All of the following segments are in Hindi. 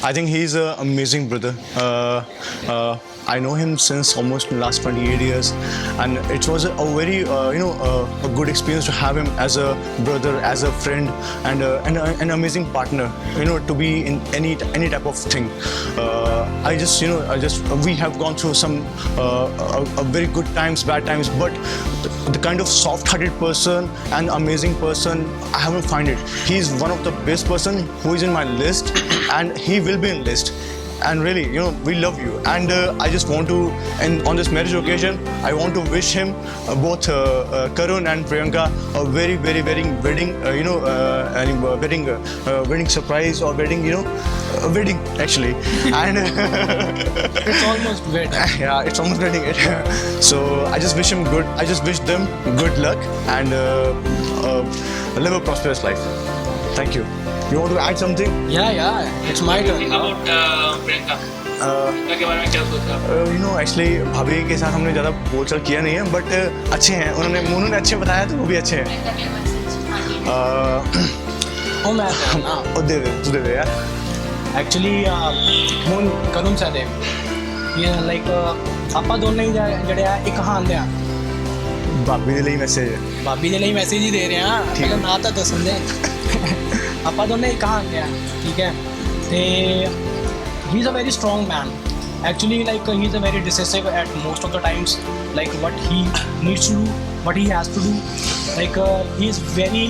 I think he's an amazing brother. I know him since almost the last 28 years, and it was a very a good experience to have him as a brother, as a friend, and an amazing partner. To be in any type of thing. We have gone through some a very good times, bad times, but the kind of soft-hearted person and amazing person, I haven't find it. He's one of the best person who is in my list, and he will be in list. And really, we love you. And I just want to, and on this marriage occasion, I want to wish him both Karun and Priyanka a very, very, very wedding, wedding surprise or wedding, wedding actually. And It's almost wedding. yeah, it's almost wedding. So I just wish him good. I just wish them good luck and live a prosperous life. Thank you. You want to add something? Yeah, it's my turn now. About Priyanka Priyanka के बारे में क्या सोच रहे हो? एक्चुअली भाभी के साथ हमने ज़्यादा बोलचाल किया नहीं है, बट अच्छे हैं. उन्होंने अच्छे बताया तो वो भी अच्छे हैं. ਉਹ ਮੈਂ ਨਾ ਉਹ ਤੂੰ ਦੇ ਦੇ यार. ਐਕਚੁਅਲੀ ਹੁਣ ਕਰੂੰ ਸਕਦੇ ਇਹ ਲਾਈਕ ਆਪਾਂ ਦੋਨੇ ਹੀ ਜਿਹੜੇ ਆ ਇੱਕ ਹਾਂਦੇ ਆ ਭਾਬੀ ਦੇ ਲਈ ਮੈਸੇਜ. ਭਾਬੀ ਦੇ ਲਈ ਮੈਸੇਜ ਹੀ ਦੇ ਰਹੇ ਆ ਠੀਕ ਹੈ. ਨਾ ਤਾਂ ਦੱਸਣ ਦੇ ਆਪਾਂ ਦੋਨੇ ਇੱਕ ਹਾਂਦੇ ਆ ਠੀਕ ਹੈ ਤੇ he is a very strong man actually like he is a very decisive at most of the times like what he needs to do, what he has to do, like he is very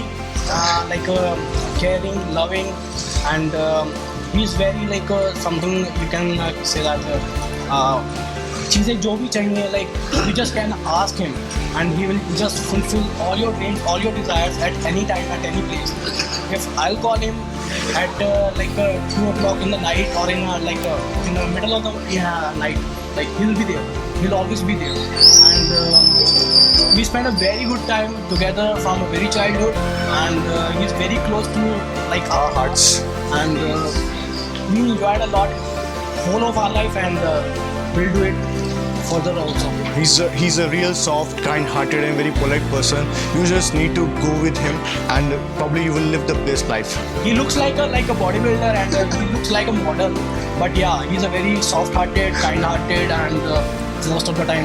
caring, loving, and he is very like something you can say that चीज़ें जो भी चाहिए like you just can ask him and he will just fulfill all your dreams, all your desires at any time, at any place. If I'll call him at 2 o'clock in the night or in the middle of the night, like he'll be there. He'll always be there. And we spend a very good time together from a very childhood, and he's very close to like our hearts, and we enjoyed a lot whole of our life, and we'll do it further also. He's a real soft, kind-hearted and very polite person. You just need to go with him, and probably you will live the best life. He looks like a bodybuilder, and he looks like a model, but yeah, he's a very soft-hearted, kind-hearted, and most of the time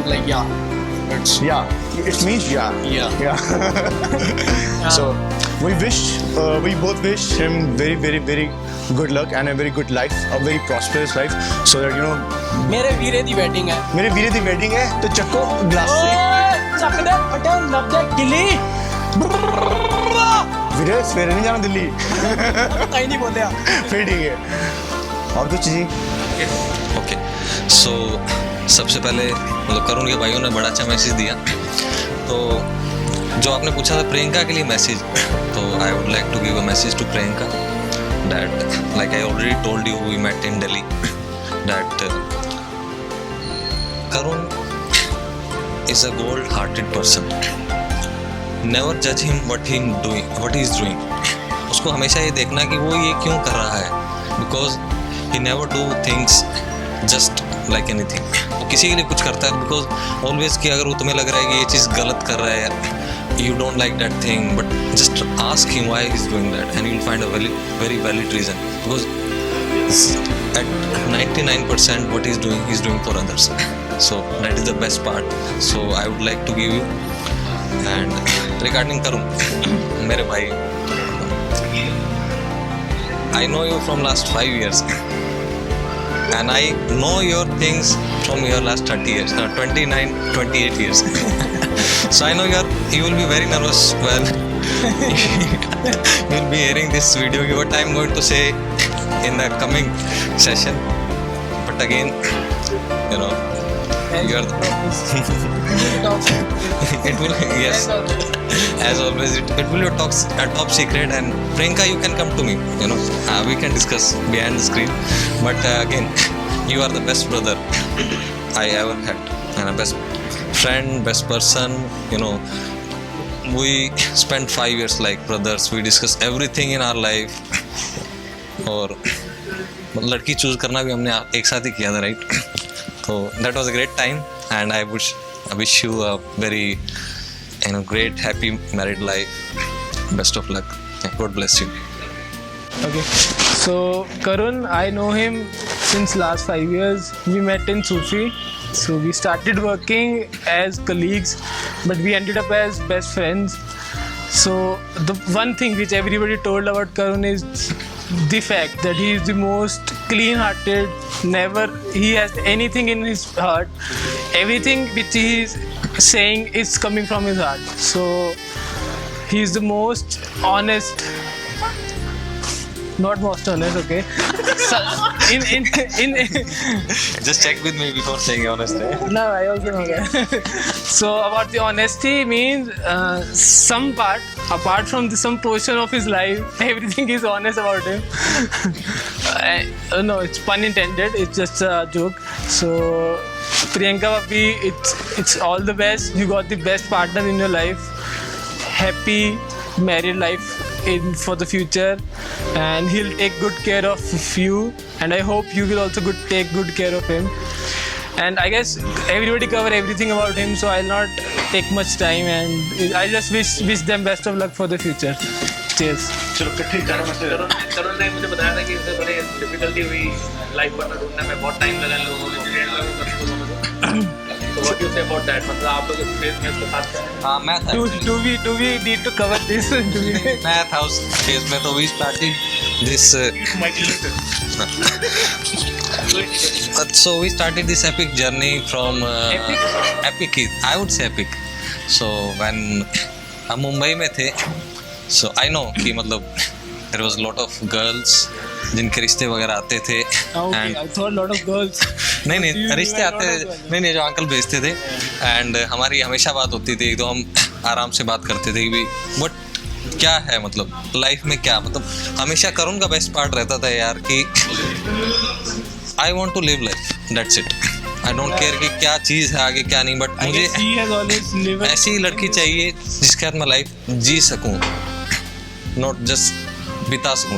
It means yeah. So we both wish him very, very, very good luck and a very good life, a very prosperous life, so that मेरे वीरे दी वेडिंग है. मेरे वीरे दी वेडिंग है तो चक्को ग्लास से. ਚੱਕ ਦੇ ਫਟੇ ਲੱਭ ਦੇ ਕਿਲੀ वीरे सवेरे नहीं जाना दिल्ली. ਕहीं नहीं बोलिया. फिर ठीक है. और कुछ जी? ओके सो सबसे पहले मतलब करुण के भाइयों ने बड़ा अच्छा मैसेज दिया. तो जो आपने पूछा था प्रियंका के लिए मैसेज, तो I would like to give a message to Priyanka that like I already told you we met in Delhi that Karun is a gold-hearted person. Never judge him what he is doing. उसको हमेशा ये देखना कि वो ये क्यों कर रहा है, because he never do things just like anything. वो किसी के लिए कुछ करता है because always कि अगर वो तुम्हें लग रहा है कि ये चीज़ गलत कर रहा है, you don't like that thing, but just ask him why he's doing that, and you'll find a very valid reason. Because at 99% what he's doing for others. So that is the best part. So I would like to give you. And regarding Karun, मेरे भाई, I know you from last 5 years, and I know your things from your last 30 years, 29, 28 years. So I know you will be very nervous when you will be hearing this video. What I am going to say in the coming session, but again, you are it will, yes, as always it will be a top secret. And Priyanka, you can come to me, we can discuss behind the screen, but again, you are the best brother I ever had, and a best friend, best person. We spent 5 years like brothers. We discuss everything in our life. और लड़की चूज करना भी हमने एक साथ ही किया था, राइट? तो that was a great time, and I wish you a very great happy married life. Best of luck. God bless you. Okay. So Karun, I know him since last 5 years. We met in Sufi. So we started working as colleagues, but we ended up as best friends. So the one thing which everybody told about Karun is the fact that he is the most clean-hearted. Never he has anything in his heart. Everything which he is saying is coming from his heart. So he is the most honest. Not most honest, okay. So, in Just check with me before saying honest. no, I also know that. So about the honesty means some part, apart from some portion of his life, everything is honest about him. No, it's pun intended. It's just a joke. So Priyanka Bhabhi, it's all the best. You got the best partner in your life. Happy married life for the future, and he'll take good care of you, and I hope you will also take good care of him. And I guess everybody covered everything about him, so I'll not take much time, and I just wish them best of luck for the future. Cheers. चलो इकट्ठे चारों में से करुण ने मुझे बताया था कि इससे बड़े डिफिकल्टी हुई लाइफ पार्टनर ढूंढने में, बहुत टाइम लगा लोगों को। तो what you say about that, मतलब आप लोग फेस में उसके साथ थे? हाँ, मैं था Do we need to cover this? मैं था उस फेज में, तो we started this so we started this epic journey from epic I would say epic. So when हम मुंबई में थे, so I know कि मतलब there was a lot of girls जिनके रिश्ते वगैरह आते थे। Okay, and I thought a lot of girls. नहीं रिश्ते आते नहीं जो अंकल भेजते थे, एंड हमारी हमेशा बात होती थी, तो हम आराम से बात करते थे कि बट क्या है मतलब लाइफ में क्या, मतलब हमेशा करुण का बेस्ट पार्ट रहता था यार कि I want to live life, that's it. I don't care कि क्या चीज़ है आगे क्या नहीं, बट I मुझे guess he has always lived. ऐसी ही लड़की चाहिए जिसके साथ मैं लाइफ जी सकूँ, नॉट जस्ट बिता सकूँ।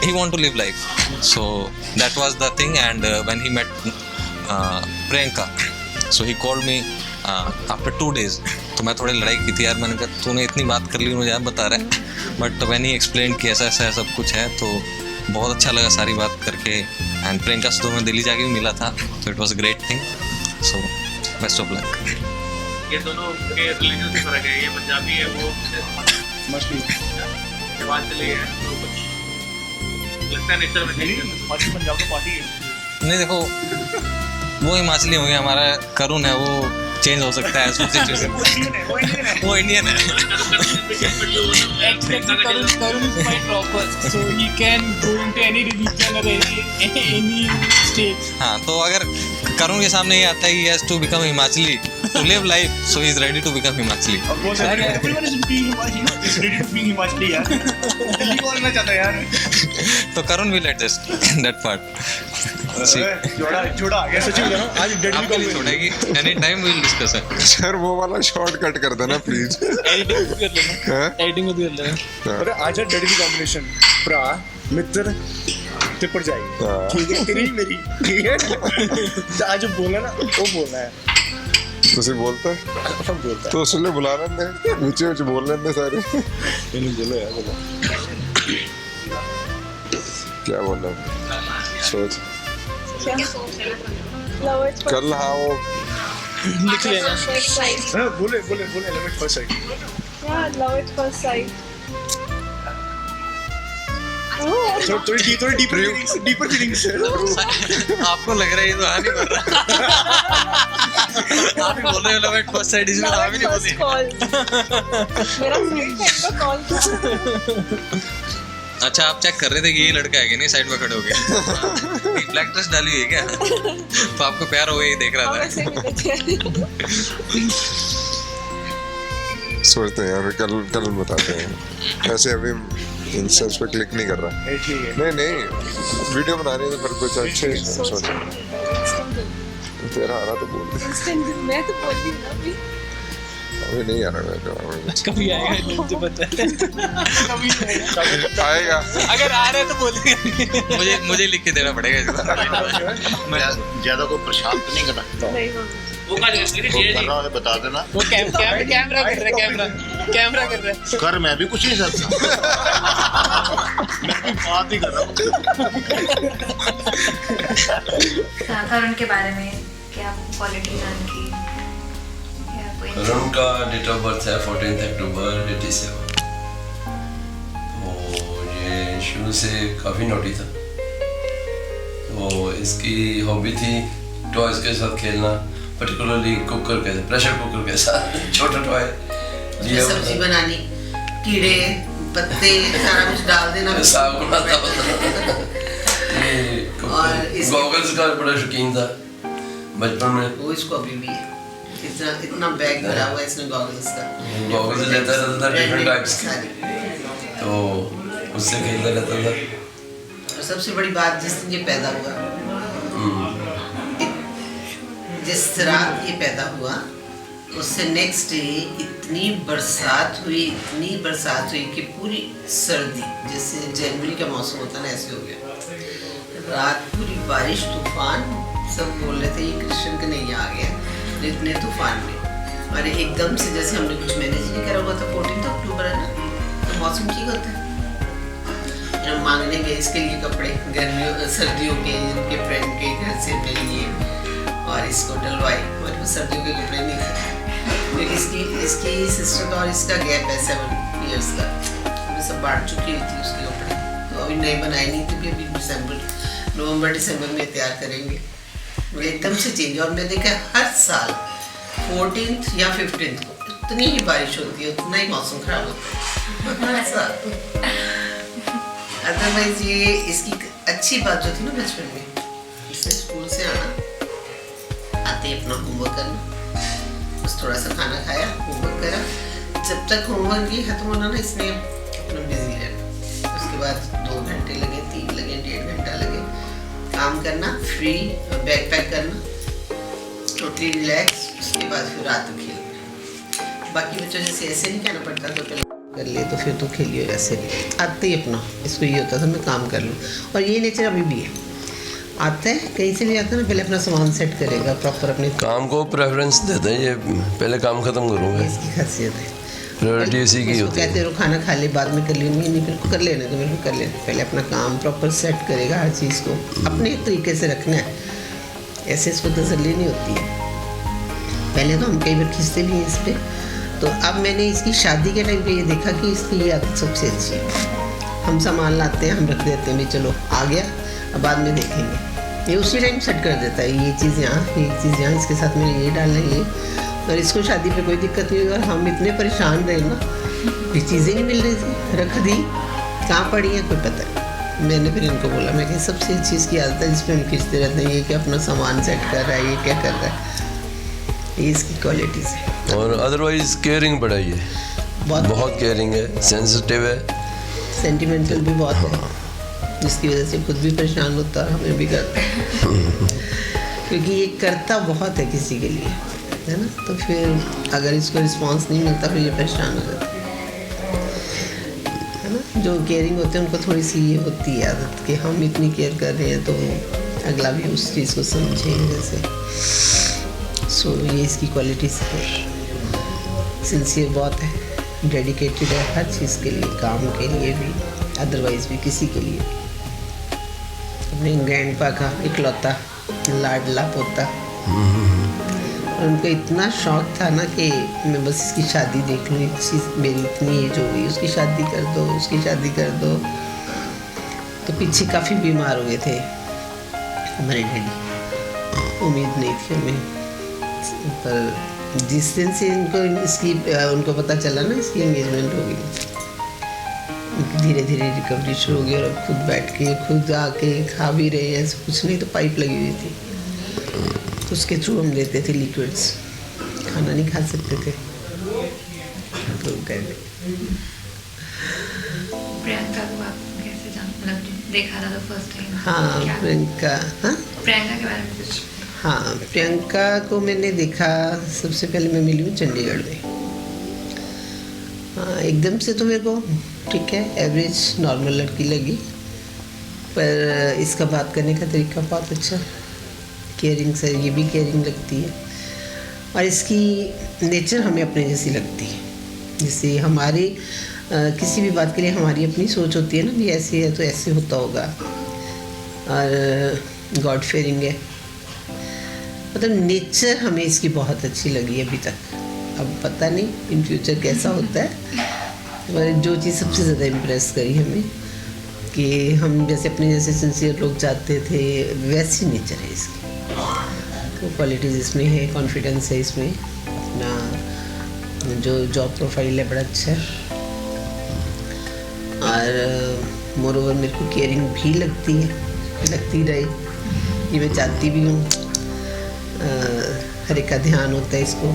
He want to live life, so that was the thing. And when he met Priyanka, so he called me after 2 days। तो मैं थोड़ी लड़ाई की थी यार, मैंने कहा तूने इतनी बात कर ली, मुझे आप बता रहा है, बट व्हेन ही एक्सप्लेन कि ऐसा ऐसा सब कुछ है, तो बहुत अच्छा लगा सारी बात करके। एंड प्रियंका से तो मैं दिल्ली जाके भी मिला था, तो it was a great thing. So best of luck. ये दोनों के रिलीजन से फर्क है, ये पंजाबी है, वो मछली हिमाचली है, तो कुछ लगता है नेचर में मछली पंजाब का पार्टी है। नहीं देखो, वो हिमाचली होंगे, हमारा करुण है, वो चेंज हो सकता है सिचुएशन। वो इंडियन है। Actually, Karun is quite proper, so he can go into any religion or any state. हाँ, तो अगर करुण के सामने ये आता है he has to become Himachali to live life, so he is ready to become Himachali. अब बोल सकते हैं everyone is being Himachali, is ready to be Himachali यार। दिल्ली बोलना चाहता है यार। तो करुण विल एडजस्ट दैट पार्ट। जोड़ा आ गया सचिन जानो, आज डेडली आपके लिए छोड़ेगी, any time we will discuss it. Sir वो वाला शॉर्टकट कर देना प्लीज। Editing कर लेना। हैं? Editing कर लेना। अरे आज डेडली कॉम्बिनेशन भरा मित्र ते पर जाएगी, हाँ। ठीक है तेरी मेरी, ठीक है। तो आज जो बोलना ना वो बोलना है, तुझे बोलता है सब बोलता है। तो उसने बुला लेने नीचे बोल लेने सारे। इन्हें बोलो यार, बोलो क्या बोलना सोच कल। हाँ वो लिख लेना। हाँ, बोले limit first side. love at first sight. थोड़ी डीपर फीलिंग्स है। आपको लग रहा है ये तो हाँ नहीं बोल रहा। आप ही बोल रहे हो लव एट फर्स्ट साइट, इसमें हाँ भी नहीं बोली। मेरा फ्रेंड है, इनका कॉल था। अच्छा, आप चेक कर रहे थे कि ये लड़का है कि नहीं, साइड में खड़े हो गए। ब्लैक ड्रेस डाली हुई है क्या? तो आपको प्यार हो गया, ये देख रहा था। वैसे भी देखे। सोचते हैं यार, कल बताते हैं। ऐसे अभी इंस्टेंस पे क्लिक नहीं कर रहा। ठीक है। नहीं वीडियो बना रहे थे, पर कुछ अच्छे सोच। तेरा आ रहा तो बोल दे। मैं तो बोल रही हूँ ना अभी। अभी नहीं आ रहा है। कभी आएगा, मुझे पता है। आएगा। अगर आ रहा है तो बोलेगा। मुझे लिख के देना पड़ेगा इसको। ज्यादा को परेशान तो नहीं करना, नहीं मामा। वो का जैसे वो कर रहा है बता देना। वो कैमरा कर रहा है, कैमरा कर रहा है। कर मैं भी कुछ नहीं सकता। मैं भी बात ही कर रहा हूँ। तरुण के बारे में क्या क्वालिटी है उनकी या कोई अरुण का डेट ऑफ बर्थ है 14 अक्टूबर 87। तो ये शुरू से काफ़ी नोटी था। तो इसकी हॉबी थी टॉयज़ के साथ खेलना, पर्टिकुलरली कुकर के प्रेशर कुकर के साथ छोटा टॉय लिया, सब्जी बनानी, कीड़े पत्ते सारा कुछ डाल देना, साग बनाता होता। और गॉगल्स का बड़ा शौकीन था बचपन में। वो इसको अभी भी है, इतना बैग भरा हुआ है इसने गॉगल्स का। गॉगल्स लेता रहता था डिफरेंट टाइप्स के, तो उससे खेलता रहता था। और सबसे बड़ी बात, जिस दिन ये पैदा हुआ, जिस रात ये पैदा हुआ उससे नेक्स्ट डे इतनी बरसात हुई कि पूरी सर्दी, जैसे जनवरी का मौसम होता ना ऐसे हो गया। रात पूरी बारिश, तूफान, सब बोल रहे थे ये कृष्ण का नहीं आ गया इतने तूफान में। और एकदम से जैसे हमने कुछ मैनेज नहीं करा हुआ था, 14 अक्टूबर है ना, तो मौसम ठीक होता है। हम मांगने गए इसके लिए कपड़े, गर्मियों सर्दियों के, इनके फ्रेंड के घर से ले लिए और इसको डलवाए। हमारे पास सर्दियों के कपड़े नहीं थे, इसकी सिस्टर का और इसका गैप है 7 इयर्स का। मैं सब बांट चुकी हुई थी उसके कपड़े, तो अभी नए बनाए नहीं थे, अभी नवंबर दिसंबर में तैयार करेंगे। एकदम से चेंज। और मैं देखा हर साल 14th या 15th को इतनी ही बारिश होती है, उतना ही मौसम खराब होता है हर साल। अदरवाइज ये इसकी अच्छी बात जो थी ना बचपन में, इसने स्कूल से आना, आते अपना होमवर्क करना, बस थोड़ा सा खाना खाया, होमवर्क करा। जब तक होमवर्क ही खत्म होना ना, इसने अपना बिजी रहना। उसके बाद 2 घंटे लगे, 3 लगे, 1.5 घंटा लगे, काम करना, फ्री बैग पैक करना, टोटली रिलैक्स। उसके बाद फिर रात को खेलना। बाकी बच्चों जैसे ऐसे नहीं कहना पड़ता तो पहले कर ले तो फिर तो खेलिए, ऐसे नहीं आते ही अपना। इसको ये होता था मैं काम कर लूँ, और ये नेचर अभी भी है। आता है कहीं से भी आता है ना, पहले अपना सामान सेट करेगा प्रॉपर, अपने काम को प्रेफरेंस देता है, ये पहले काम खत्म करूँगा, इसकी खासियत है। प्रायोरिटी इसी की होती है। कहते हो खाना खा ले, बाद में कर लेंगे, नहीं फिर कर लेना तो मेरे को कर लेना। पहले अपना काम प्रॉपर सेट करेगा, हर चीज़ को अपने तरीके से रखना है, ऐसे इसको तसल्ली नहीं होती है। पहले तो हम कई बार खींचते भी हैं इस पर। तो अब मैंने इसकी शादी के टाइम पे ये देखा कि इसकी ये आदत सबसे अच्छी है। हम सामान लाते हैं, हम रख देते हैं, भाई चलो आ गया, अब बाद में देखेंगे। ये उसी टाइम सेट कर देता है, ये चीज़ यहाँ, ये चीज़ यहाँ, इसके साथ में ये डालना है। और इसको शादी पे कोई दिक्कत नहीं हुई। और हम इतने परेशान रहे ना, ये चीज़ें नहीं मिल रही थी, रख दी, कहाँ पड़ी है कोई पता नहीं। मैंने फिर इनको बोला, मैं कि सबसे अच्छी इसकी आदत है, जिसपे हम खींचते रहते हैं, ये कि अपना सामान सेट कर रहा है, ये क्या कर रहा है, ये इसकी क्वालिटीज़ है। और अदरवाइज केयरिंग बड़ा ही है, बहुत केयरिंग है, सेंसिटिव है, सेंटिमेंटल भी बहुत है, जिसकी वजह से खुद भी परेशान होता है, हमें भी करता है। क्योंकि ये करता बहुत है किसी के लिए, है ना, तो फिर अगर इसको रिस्पांस नहीं मिलता फिर ये परेशान हो जाता है ना। जो केयरिंग होते हैं उनको थोड़ी सी ये होती है आदत कि हम इतनी केयर कर रहे हैं तो अगला भी उस चीज़ को समझे जैसे। सो ये इसकी क्वालिटीज़ है, सिंसियर बहुत है, डेडिकेटेड है हर चीज़ के लिए, काम के लिए भी, अदरवाइज भी किसी के लिए। अपने ग्रैंडपा का इकलौता लाडला पोता, और उनको इतना शौक था ना कि मैं बस इसकी शादी देख लूँ, मेरी इतनी एज हो गई, उसकी शादी कर दो, उसकी शादी कर दो। तो पीछे काफ़ी बीमार हुए थे हमारे डैडी, उम्मीद नहीं थी हमें, पर जिस दिन से उनको पता चला ना इसकी एंगेजमेंट हो गई, धीरे धीरे रिकवरी शुरू हो गई। और अब खुद बैठ के, खुद आके खा भी रहे हैं, ऐसा कुछ नहीं, तो पाइप लगी हुई थी तो उसके थ्रू हम लेते थे लिक्विड्स, खाना नहीं खा सकते थे तो प्रियंका को आप कैसे मतलब देखा था तो फर्स्ट टाइम? हाँ प्रियंका, हाँ प्रियंका के बारे में कुछ? हाँ प्रियंका को मैंने देखा सबसे पहले मैं मिली हूँ चंडीगढ़ में। हाँ एकदम से तो मेरे को ठीक है, एवरेज नॉर्मल लड़की लगी, पर इसका बात करने का तरीका बहुत अच्छा, केयरिंग से, ये भी केयरिंग लगती है। और इसकी नेचर हमें अपने जैसी लगती है, जैसे हमारी किसी भी बात के लिए हमारी अपनी सोच होती है ना, भी ऐसे है तो ऐसे होता होगा, और गॉड फेयरिंग है। मतलब नेचर हमें इसकी बहुत अच्छी लगी अभी तक। अब पता नहीं इन फ्यूचर कैसा होता है, पर जो चीज़ सबसे ज़्यादा इम्प्रेस करी हमें कि हम जैसे अपने जैसे सिंसियर लोग चाहते थे वैसी नेचर है इसकी। तो क्वालिटीज़ इसमें है, कॉन्फिडेंस है इसमें, अपना जो जॉब प्रोफाइल है बड़ा अच्छा है, और मोर ओवर मेरे को केयरिंग भी लगती रहे। ये मैं चाहती भी हूँ, हर एक का ध्यान होता है इसको,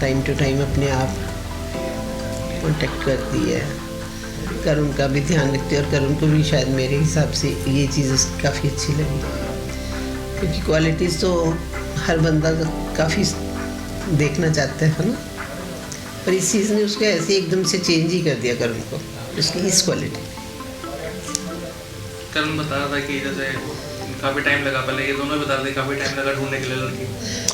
टाइम टू टाइम अपने आप कांटेक्ट करती है, करुण का भी ध्यान रखती है, और करुण को भी शायद मेरे हिसाब से ये चीज़ उसकी काफ़ी अच्छी लगी, क्योंकि क्वालिटीज़ तो हर बंदा काफ़ी देखना चाहता है ना, पर इस चीज़ ने उसको ऐसे एकदम से चेंज ही कर दिया करुण को, उसकी इस क्वालिटी। करुण बता रहा था कि जैसे काफ़ी टाइम लगा, पहले ये दोनों बता रहे थे काफ़ी टाइम लगा ढूंढने के लिए लड़की।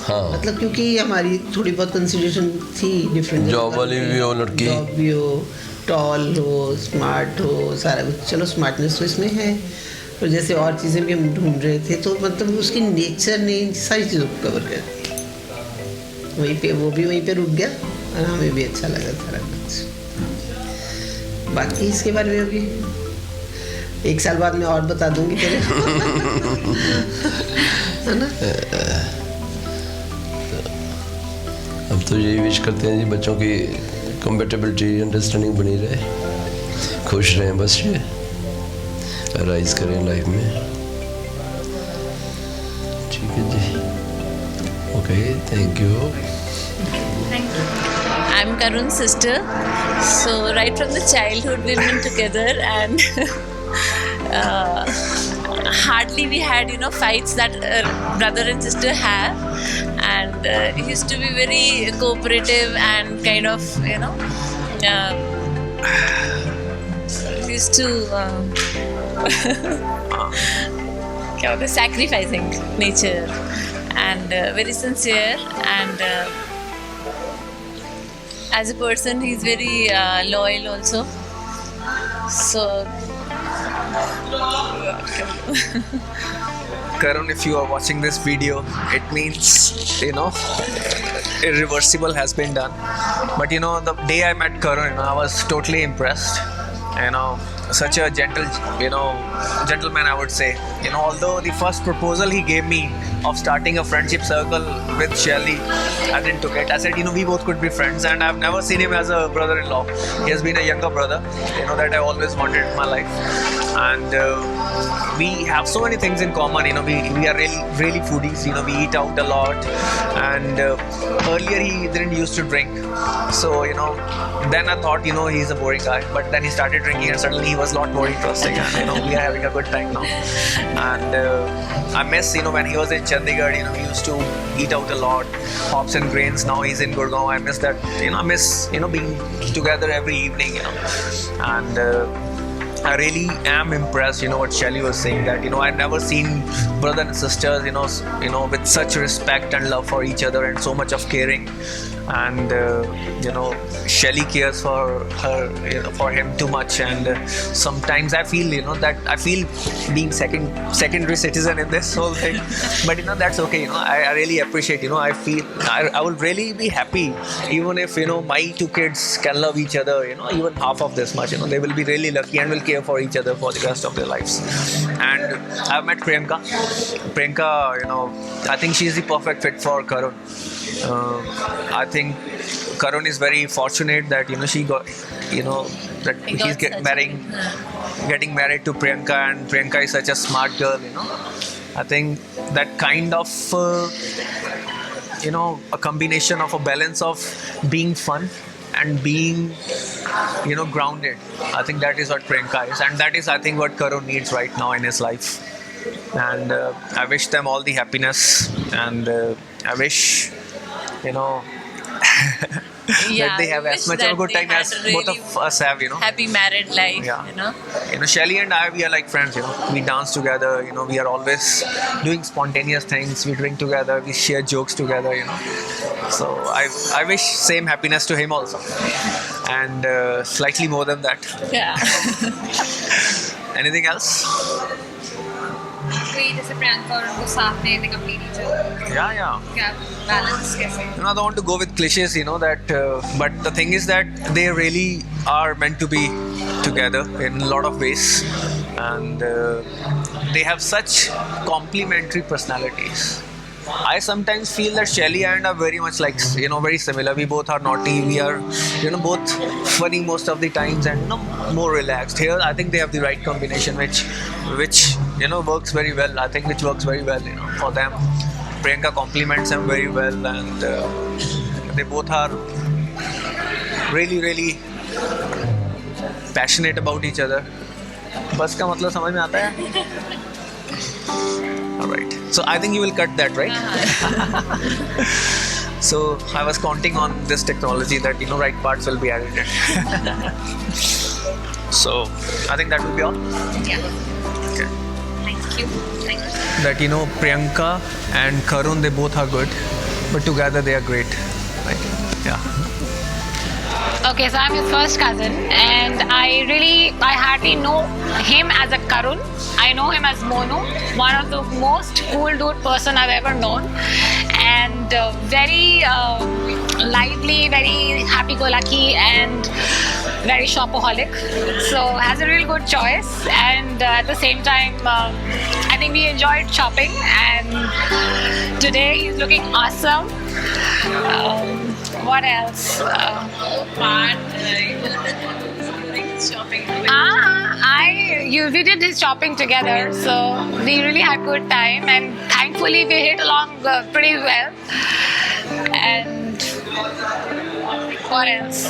हाँ, मतलब क्योंकि हमारी थोड़ी बहुत कंसिडरेशन थी डिफरेंट, जॉब वाली भी हो लड़की, जॉब भी हो, टॉल हो, स्मार्ट हो, सारा कुछ। चलो स्मार्टनेस तो इसमें है, और जैसे और चीज़ें भी हम ढूंढ रहे थे, तो मतलब उसकी नेचर ने इन सारी चीज़ों को कवर कर दिया। वहीं पे वो भी वहीं पे रुक गया, और हमें भी अच्छा लगा सारा कुछ। बाकी इसके बारे में अभी 1 साल बाद मैं और बता दूंगी तेरे है ना। अब तो यही विश करते हैं जी बच्चों की कंपेटेबिलिटी, अंडरस्टैंडिंग बनी रहे, खुश रहें, बस ये राइज करें लाइफ में। ठीक है जी, okay, thank you. I'm Karun's sister. So right from the childhood we've been together, and hardly we had fights that brother and sister have, and he used to be very cooperative and kind of used to क्या होता है, sacrificing nature, and very sincere, and as a person he's very loyal also. So Karun, if you are watching this video, it means irreversible has been done. But the day I met Karun, I was totally impressed. Such a gentleman, I would say. Although the first proposal he gave me of starting a friendship circle with Shelly, I didn't took it. I said, we both could be friends, and I've never seen him as a brother-in-law. He has been a younger brother, that I always wanted in my life. And we have so many things in common. We are really foodies. We eat out a lot, and earlier he didn't used to drink. So then I thought he's a boring guy, but then he started drinking, and suddenly he was a lot more interesting, and we are having a good time now. And I miss when he was in Chandigarh, he used to eat out a lot, hops and grains. Now he's in Gurgaon. I miss that. I miss being together every evening, and I really am impressed, what Shelly was saying, that, I've never seen brother and sisters, with such respect and love for each other and so much of caring. And, Shelly cares for her, for him too much. And sometimes I feel, that I feel being secondary citizen in this whole thing. But, that's okay, I really appreciate, I feel, I will really be happy even if, my 2 kids can love each other, even half of this much, they will be really lucky and will care for each other for the rest of their lives. And I've met Priyanka, I think she's the perfect fit for Karun. I think Karun is very fortunate that she got that he's getting married to Priyanka, and Priyanka is such a smart girl. I think that kind of a combination of a balance of being fun and being grounded. I think that is what Priyanka is, and that is, I think, what Karun needs right now in his life. And I wish them all the happiness, and I wish that they have as much of a good time as both of us have, happy married life. Shelly and I, we are like friends, we dance together, we are always doing spontaneous things, we drink together, we share jokes together, so I wish same happiness to him also. and slightly more than that. Yeah. Anything else? कोई जैसे प्रियंका और उनको साथ में they complete each other. Yeah. क्या balance कैसे? You know, I don't want to go with cliches, you know, that, but the thing is that they really are meant to be together in a lot of ways, and they have such complementary personalities. I sometimes feel that Shelly and are very much like, you know, very similar. We both are naughty. We are, you know, both funny most of the times and, you know, more relaxed. Here, I think they have the right combination, which you know works very well. I think which works very well, you know, for them. Priyanka compliments them very well, and they both are really passionate about each other. बस का मतलब समझ में आता है? Alright. So I think you will cut that, right? So I was counting on this technology that, you know, right parts will be edited. So I think that will be all. Yeah. Okay. Thank you. That, you know, Priyanka and Karun, they both are good, but together they are great. Right? Yeah. Okay, so I'm his first cousin, and I hardly know him as a Karun. I know him as Monu, one of the most cool dude person I've ever known, and very lively, very happy-go-lucky, and very shopaholic. So has a real good choice, and at the same time, I think we enjoyed shopping, and today he's looking awesome. What else? We did his shopping together, so we really had good time, and thankfully we hit along pretty well. And what else?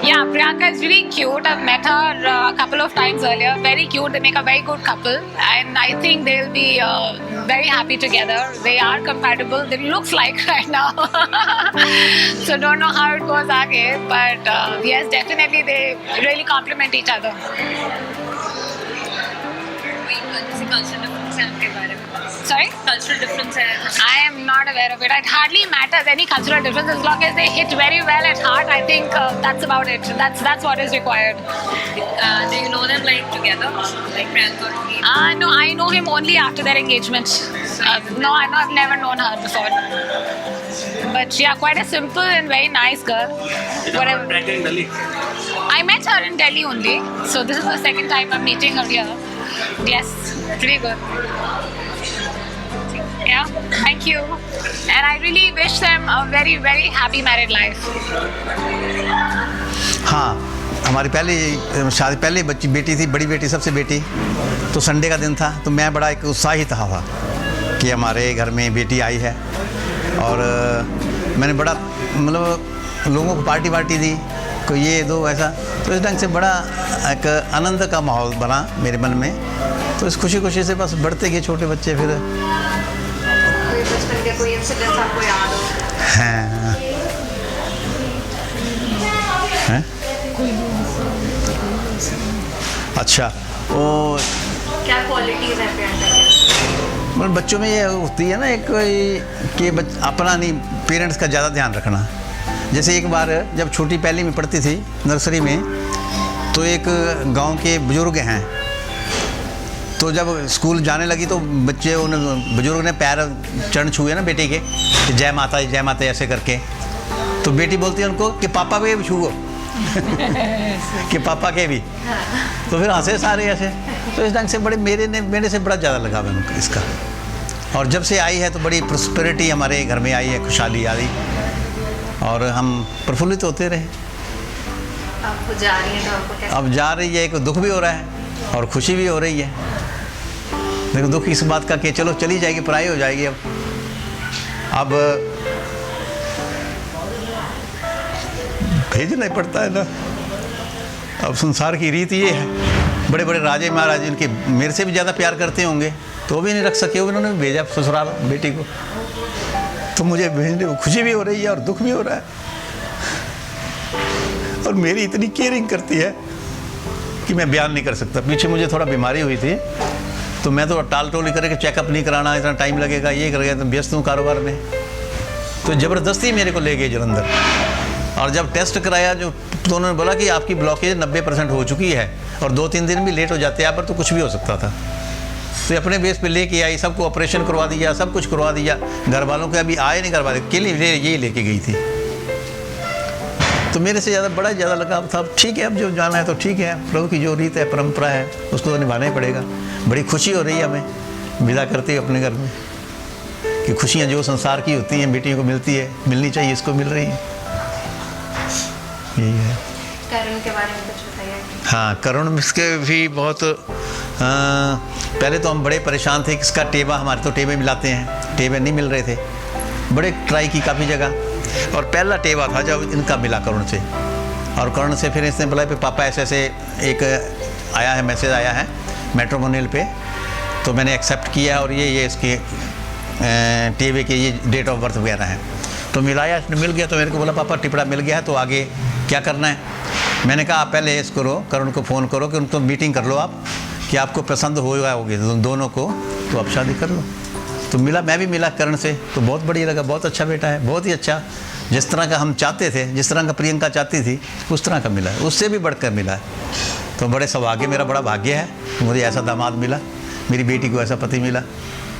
Yeah, Priyanka is really cute. I've met her a couple of times earlier. Very cute. They make a very good couple, and I think they'll be very happy together. They are compatible. It looks like right now. So don't know how it goes again, but yes, definitely they really complement each other. Sorry? Cultural difference है. I am not aware of it. It hardly matters any cultural difference as long as they hit very well at heart. I think that's about it. That's what is required. Do you know them like together, like Priyanka or Geet? No, I know him only after their engagement. No, I've never known her before. But yeah, quite a simple and very nice girl. Whatever. in Delhi. I met her in Delhi only, so this is the second time I'm meeting her here. Yes, pretty good. Yeah, thank you. And I really wish them a very, very happy married life. हाँ, हमारी पहली बेटी थी, बड़ी बेटी, सबसे बेटी। तो संडे का दिन था, तो मैं बड़ा एक उत्साहित था कि हमारे घर में बेटी आई है, और मैंने बड़ा मतलब लोगों को पार्टी दी, कोई ये दो ऐसा। तो इस ढंग से बड़ा एक आनंद का माहौल बना मेरे मन में। तो इस खुशी से बस बढ़ते गए छोटे बच्चे। फिर बचपन के कोई इंसिडेंट आपको याद हो? हैं अच्छा, वो क्या क्वालिटीज है प्रियंका की? मतलब बच्चों में ये होती है ना एक कि अपना नहीं, पेरेंट्स का ज़्यादा ध्यान रखना। जैसे एक बार जब छोटी पहली में पढ़ती थी नर्सरी में, तो एक गांव के बुजुर्ग हैं, तो जब स्कूल जाने लगी तो बुजुर्ग ने पैर चरण छुए ना बेटी के, कि जय माता ऐसे करके। तो बेटी बोलती है उनको कि पापा के भी छुओ कि पापा के भी। तो फिर हंसे सारे ऐसे। तो इस ढंग से बड़े मेरे से बड़ा ज़्यादा लगाव है उनको इसका। और जब से आई है तो बड़ी प्रॉस्पेरिटी हमारे घर में आई है, खुशहाली आई, और हम प्रफुल्लित होते रहे। अब जा रही है तो आपको कैसा? अब जा रही है, एक दुख भी हो रहा है और खुशी भी हो रही है। देखो, दुख इस बात का कि चलो चली जाएगी, पराई हो जाएगी। अब भेजना ही पड़ता है ना। अब संसार की रीत ये है। बड़े बड़े राजे महाराज इनके मेरे से भी ज़्यादा प्यार करते होंगे, तो भी नहीं रख सके, उन्होंने भेजा ससुराल बेटी को। तो मुझे भेजने में खुशी भी हो रही है और दुख भी हो रहा है। और मेरी इतनी केयरिंग करती है कि मैं बयान नहीं कर सकता। पीछे मुझे थोड़ा बीमारी हुई थी, तो मैं तो टाल टोली करके चेकअप नहीं कराना, इतना टाइम लगेगा, ये कर गया, तो व्यस्त हूँ कारोबार में। तो ज़बरदस्ती मेरे को ले गए जलंधर। और जब टेस्ट कराया जो तो उन्होंने बोला कि आपकी ब्लॉकेज 90% हो चुकी है और 2-3 दिन भी लेट हो जाते यहाँ पर तो कुछ भी हो सकता था। तो अपने बेस पे लेके आई, सबको ऑपरेशन करवा दिया, सब कुछ करवा दिया। घर वालों के अभी आए नहीं, घर वाले के लिए यही लेके गई थी। तो मेरे से बड़ा ज़्यादा लगाव था। अब ठीक है, अब जो जाना है तो ठीक है, प्रभु की जो रीत है, परंपरा है, उसको तो निभाना ही पड़ेगा। बड़ी खुशी हो रही है हमें विदा करते अपने घर में, कि खुशियाँ जो संसार की होती हैं बेटियों को मिलती है, मिलनी चाहिए, इसको मिल रही है। यही है। करुण के बारे में कुछ बताइए। हाँ, करुण इसके भी बहुत पहले तो हम बड़े परेशान थे कि इसका टेबा, हमारे तो टेबे मिलाते हैं, टेबे नहीं मिल रहे थे, बड़े ट्राई की काफ़ी जगह। और पहला टेबा था जब इनका मिला करुण से, और करुण से फिर इसने बोला कि पापा ऐसे ऐसे एक आया है, मैसेज आया है मैट्रिमोनियल पे, तो मैंने एक्सेप्ट किया और ये इसके टेबे के ये डेट ऑफ बर्थ वगैरह है। तो मिलाया, इसने मिल गया, तो मेरे को बोला पापा टिपड़ा मिल गया है, तो आगे क्या करना है। मैंने कहा आप पहले इस करो, करुण को फ़ोन करो कि उनको मीटिंग कर लो आप, कि आपको पसंद होगी दोनों को, तो आप शादी कर लो। तो मिला, मैं भी मिला करण से, तो बहुत बढ़िया लगा, बहुत अच्छा बेटा है, बहुत ही अच्छा, जिस तरह का हम चाहते थे, जिस तरह का प्रियंका चाहती थी उस तरह का मिला है, उससे भी बढ़कर मिला है। तो बड़े सौभाग्य, मेरा बड़ा भाग्य है कि मुझे ऐसा दामाद मिला, मेरी बेटी को ऐसा पति मिला।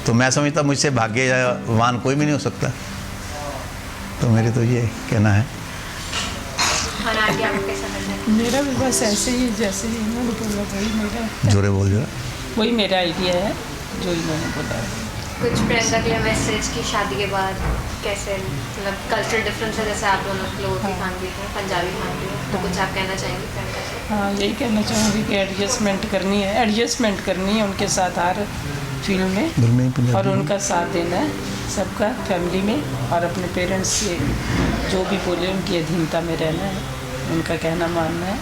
तो मैं समझता मुझसे भाग्यवान कोई भी नहीं हो सकता। तो मेरे तो ये कहना है। मेरा भी बस ऐसे ही जैसे ही इन्होंने बोला वही मेरा, जोरे बोल जरा, वही मेरा आइडिया है जो इन्होंने बोला है। कुछ प्रियंका के लिए मैसेज की शादी के बाद कैसे, मतलब कल्चरल डिफरेंस है, जैसे आप दोनों लोगों की फैमिली है, पंजाबी फैमिली है, तो कुछ आप कहना चाहेंगे प्रियंका से? हाँ, यही कहना चाहूँगी कि एडजस्टमेंट करनी है उनके साथ हर फील्ड में, और उनका साथ देना है सबका फैमिली में, और अपने पेरेंट्स से जो भी बोले उनकी अधीनता में रहना है, उनका कहना मानना है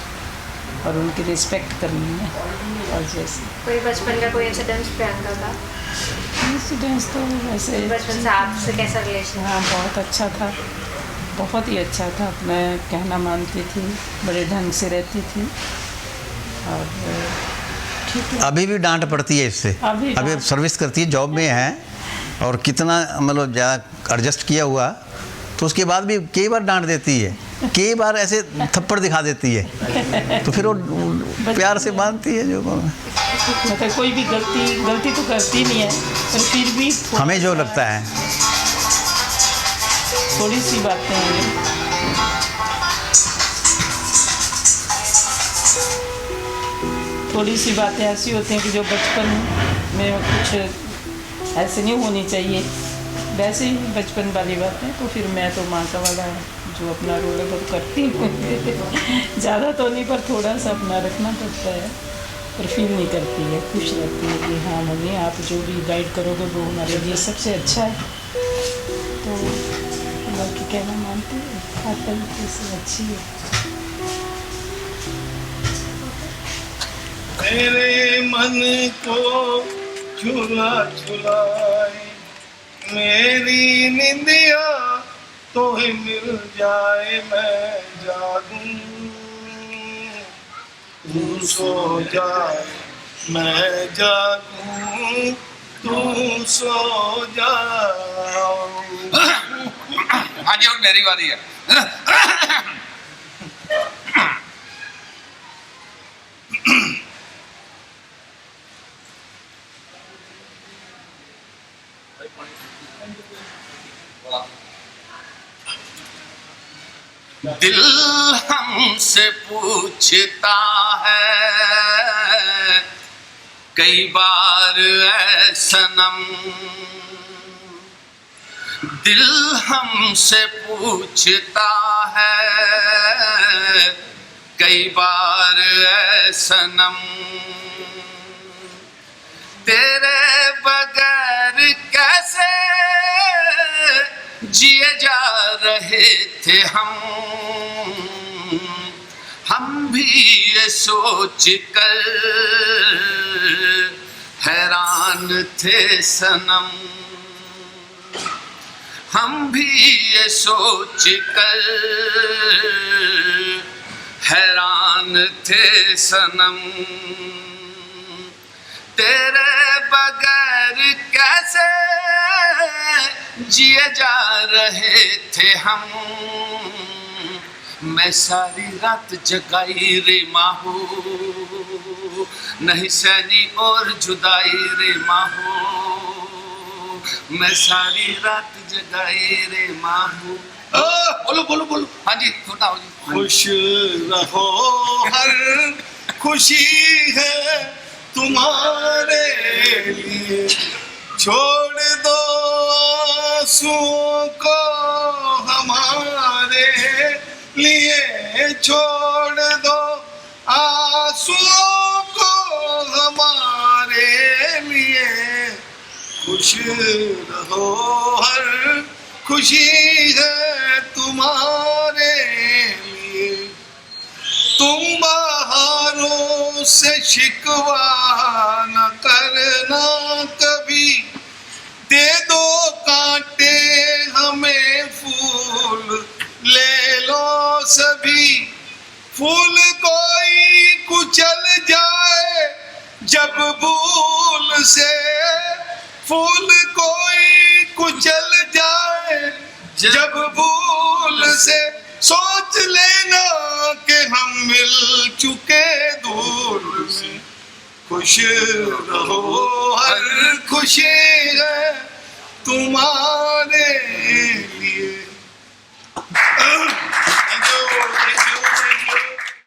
और उनकी रिस्पेक्ट करनी है। और जैसे कोई बचपन का कोई इंसिडेंस प्रियंका का? इंसिडेंस तो वैसे बचपन से आपसे कैसा रिलेशन? हाँ, बहुत अच्छा था, बहुत ही अच्छा था। अपना कहना मानती थी, बड़े ढंग से रहती थी, और ठीक है। अभी भी डांट पड़ती है इससे, अभी सर्विस करती है, जॉब में है, और कितना मतलब ज़्यादा एडजस्ट किया हुआ, तो उसके बाद भी कई बार डांट देती है, कई बार ऐसे थप्पड़ दिखा देती है, तो फिर वो प्यार से मानती है। जो मतलब कोई भी गलती तो करती नहीं है, पर फिर भी हमें जो लगता है थोड़ी सी बातें हैं, थोड़ी सी बातें ऐसी होती हैं कि जो बचपन में कुछ ऐसे नहीं होनी चाहिए, वैसे ही बचपन वाली बातें। तो फिर मैं तो माँ का वाला जो अपना रोल है वो करती हूँ ज़्यादा तो नहीं, पर थोड़ा सा अपना रखना पड़ता है, पर फील नहीं करती है, खुश रहती है कि हाँ मम्मी आप जो भी गाइड करोगे वो हमारे लिए सबसे अच्छा है। तो बाकी कहना मानती है, हर तरीके से अच्छी है। मेरे मन को झूला झुलाए, मेरी निंदिया तो ही मिल जाए, मैं जागूं तू सो जाए, मैं जागूं तू सो जाओ। हाँ जी, और मेरी बारी है। दिल हमसे पूछता है कई बार ऐ सनम, दिल हमसे पूछता है कई बार ऐ सनम, तेरे बगैर कैसे जिए जा रहे थे हम भी ये सोच कर हैरान थे सनम, हम भी ये सोच कर हैरान थे सनम, तेरे बगैर कैसे जिए जा रहे थे मैं सारी रात जगाई रे माहू, नहीं सहनी और जुदाई रे माहू, मैं सारी रात जगाई रे माहू। बोलो बोलो बोलो, हाँ जी सुनाओ जी। खुश रहो हर खुशी है तुम्हारे लिए, छोड़ दो आंसुओं को हमारे लिए, छोड़ दो आंसुओं को हमारे लिए, खुश रहो हर खुशी है तुम्हारे लिए। तुम बहारों से शिकवा न करना कभी, दे दो कांटे हमें फूल ले लो सभी, फूल कोई कुचल जाए जब भूल से, फूल कोई कुचल जाए जब भूल से, सोच लेना कि हम मिल चुके दूर से, खुश रहो हर खुशी है तुम्हारे लिए।